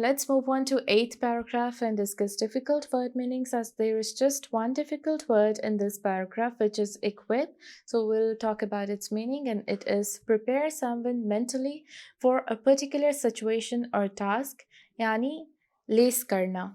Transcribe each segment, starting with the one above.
let's move on to 8th paragraph and discuss difficult word meanings, as there is just one difficult word in this paragraph, which is equip. So we'll talk about its meaning, and it is prepare someone mentally for a particular situation or task, yani lace karna.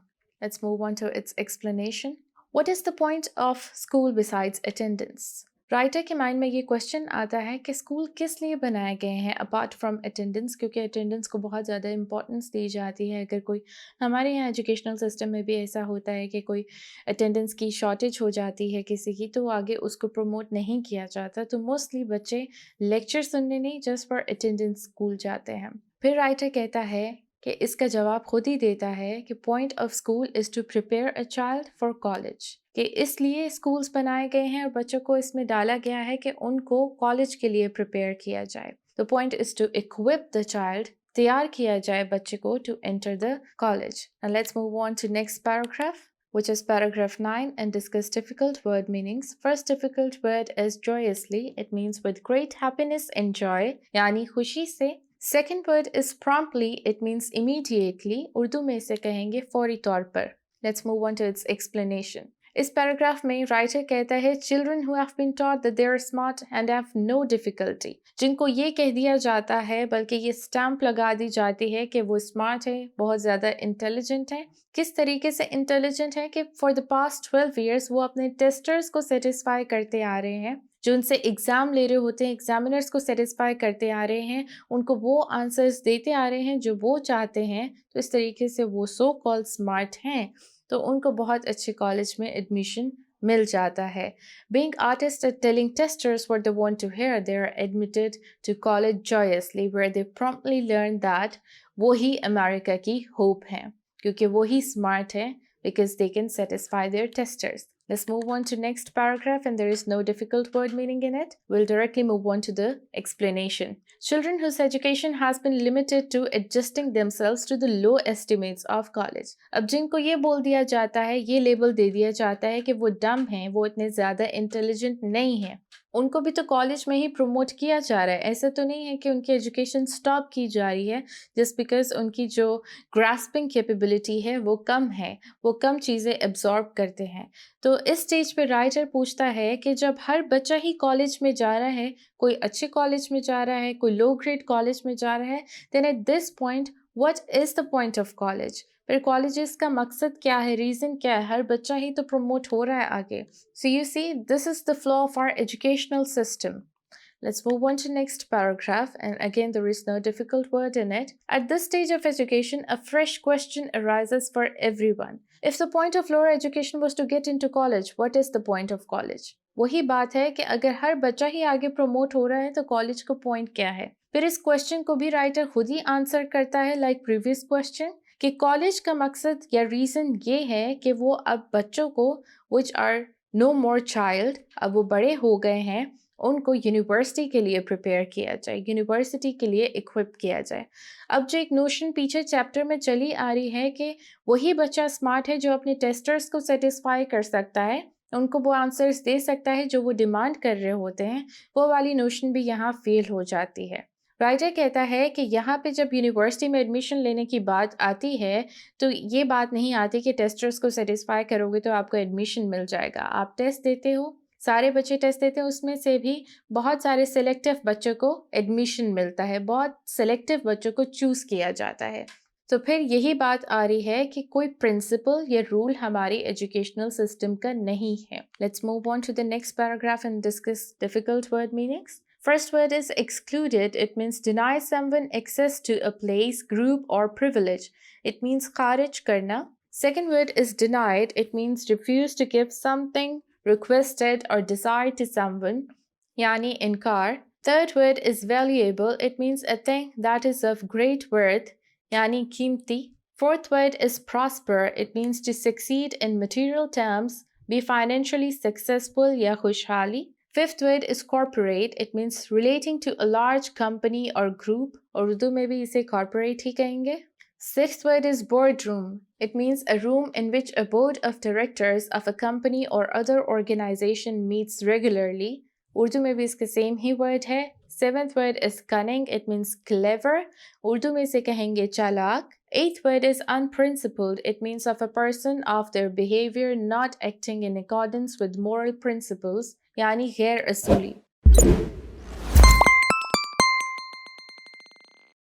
Let's move on to its explanation. What is the point of school besides attendance? Writer के mind में ये question आता है कि school किस लिए बनाए गए हैं अपार्ट फ्रॉम अटेंडेंस, क्योंकि अटेंडेंस को बहुत ज़्यादा इंपॉर्टेंस दी जाती है। अगर कोई हमारे यहाँ एजुकेशनल सिस्टम में भी ऐसा होता है कि कोई अटेंडेंस की शॉर्टेज हो जाती है किसी की, तो आगे उसको प्रमोट नहीं किया जाता। तो मोस्टली बच्चे लेक्चर सुनने नहीं, जस्ट फॉर अटेंडेंस स्कूल जाते हैं। फिर राइटर कहता है कि इसका जवाब खुद ही देता है कि point of school is to prepare a child for college, कि इसलिए स्कूल्स बनाए गए हैं और बच्चों को इसमें डाला गया है कि उनको कॉलेज के लिए प्रिपेयर किया जाए। The point is to equip the child, तैयार किया जाए बच्चे को to enter the college. Now let's move on to next paragraph, which is paragraph 9, and discuss difficult word meanings. First difficult word is joyously. It means with great happiness and joy, यानी खुशी से। Second word is promptly. It means immediately. Urdu में इसे कहेंगे फौरी तौर पर। Let's move on to its explanation. इस पैराग्राफ में राइटर कहता है children who have been taught that they are smart and have no difficulty, जिनको ये कह दिया जाता है, बल्कि ये स्टैम्प लगा दी जाती है कि वो स्मार्ट है, बहुत ज़्यादा इंटेलिजेंट है। किस तरीके से इंटेलिजेंट है कि फॉर द पास्ट 12 ईयर्स वो अपने टेस्टर्स को सेटिस्फाई करते आ रहे हैं, जो उनसे एग्ज़ाम ले रहे होते हैं, एग्जामिनर्स को सेटिस्फाई करते आ रहे हैं, उनको वो आंसर्स देते आ रहे हैं जो वो चाहते हैं। तो इस तरीके से वो सो कॉल्ड स्मार्ट हैं, तो उनको बहुत अच्छे कॉलेज में एडमिशन मिल जाता है। Being artists at telling testers what they want to hear, they are admitted to college joyously, where they promptly learn that वो ही अमेरिका की होप हैं, क्योंकि वो ही स्मार्ट हैं, because they can satisfy their testers. Let's move on to next paragraph, and there is no difficult word meaning in it. We'll directly move on to the explanation. Children whose education has been limited to adjusting themselves to the low estimates of college. अब जिनको ये बोल दिया जाता है, ये label दे दिया जाता है कि वो डम हैं, वो इतने ज़्यादा इंटेलिजेंट नहीं हैं, उनको भी तो कॉलेज में ही प्रमोट किया जा रहा है। ऐसा तो नहीं है कि उनकी एजुकेशन स्टॉप की जा रही है जस्ट बिकॉज उनकी जो ग्रास्पिंग कैपेबिलिटी है वो कम है, वो कम चीज़ें एब्जॉर्ब करते हैं। तो इस स्टेज पे राइटर पूछता है कि जब हर बच्चा ही कॉलेज में जा रहा है, कोई अच्छे कॉलेज में जा रहा है, कोई लो ग्रेड कॉलेज में जा रहा है, then at this point what is the point of college? फिर कॉलेजेस का मकसद क्या है, रीज़न क्या है? हर बच्चा ही तो प्रमोट हो रहा है आगे। So you see, this is the flaw of our educational system. Let's move on to next paragraph, and again there is no difficult word in it. At this stage of education, a fresh question arises for everyone. If the point of lower education was to get into college, what is the point of college? वही बात है कि अगर हर बच्चा ही आगे promote हो रहा है तो कॉलेज का पॉइंट क्या है? फिर इस क्वेश्चन को भी राइटर खुद ही आंसर करता है लाइक प्रीवियस क्वेश्चन, कि कॉलेज का मकसद या रीज़न ये है कि वो अब बच्चों को which are no more child, अब वो बड़े हो गए हैं, उनको यूनिवर्सिटी के लिए प्रिपेयर किया जाए, यूनिवर्सिटी के लिए इक्विप किया जाए। अब जो एक नोशन पीछे चैप्टर में चली आ रही है कि वही बच्चा स्मार्ट है जो अपने टेस्टर्स को सेटिस्फाई कर सकता है, उनको वो आंसर्स दे सकता है जो वो डिमांड कर रहे होते हैं, वो वाली नोशन भी यहाँ फेल हो जाती है। राइटर कहता है कि यहाँ पे जब यूनिवर्सिटी में एडमिशन लेने की बात आती है तो ये बात नहीं आती कि टेस्टर्स को सेटिस्फाई करोगे तो आपको एडमिशन मिल जाएगा। आप टेस्ट देते हो, सारे बच्चे टेस्ट देते हैं, उसमें से भी बहुत सारे सिलेक्टिव बच्चों को एडमिशन मिलता है, बहुत सिलेक्टिव बच्चों को चूज़ किया जाता है। तो फिर यही बात आ रही है कि कोई प्रिंसिपल या रूल हमारी एजुकेशनल सिस्टम का नहीं है। Let's move on to the next paragraph and discuss difficult word meanings. First word is excluded. It means deny someone access to a place, group or privilege. It means kharij karna. Second word is denied. It means refuse to give something requested or desired to someone, yani inkar. Third word is valuable. It means a thing that is of great worth, yani qimti. Fourth word is prosper. It means to succeed in material terms, be financially successful ya khushhali. Fifth word is corporate. It means relating to a large company or group, और उर्दू में भी इसे corporate ही कहेंगे. Sixth word is boardroom. It means a room in which a board of directors of a company or other organization meets regularly. Urdu में भी इसका same ही word है. Seventh word is cunning. It means clever. Urdu में से कहेंगे चालाक. Eighth word is unprincipled. It means of a person of their behavior not acting in accordance with moral principles, यानी गैर असूली.